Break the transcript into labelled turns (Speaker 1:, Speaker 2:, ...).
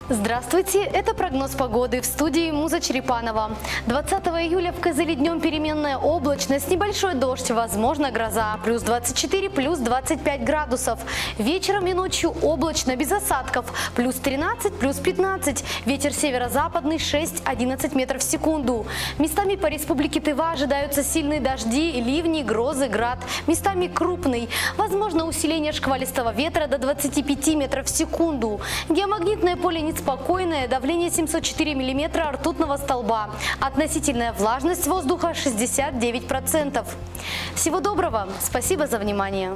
Speaker 1: Здравствуйте, это прогноз погоды в студии Муза Черепанова. 20 июля в Кызыле днем переменная облачность, небольшой дождь, возможно гроза, плюс 24, плюс 25 градусов. Вечером и ночью облачно, без осадков, плюс 13, плюс 15. Ветер северо-западный 6-11 метров в секунду. Местами по республике Тыва ожидаются сильные дожди, ливни, грозы, град. Местами крупный. Возможно усиление шквалистого ветра до 25 метров в секунду. Геомагнитное поле неспокойное, давление 704 миллиметра ртутного столба. Относительная влажность воздуха 69%. Всего доброго, спасибо за внимание.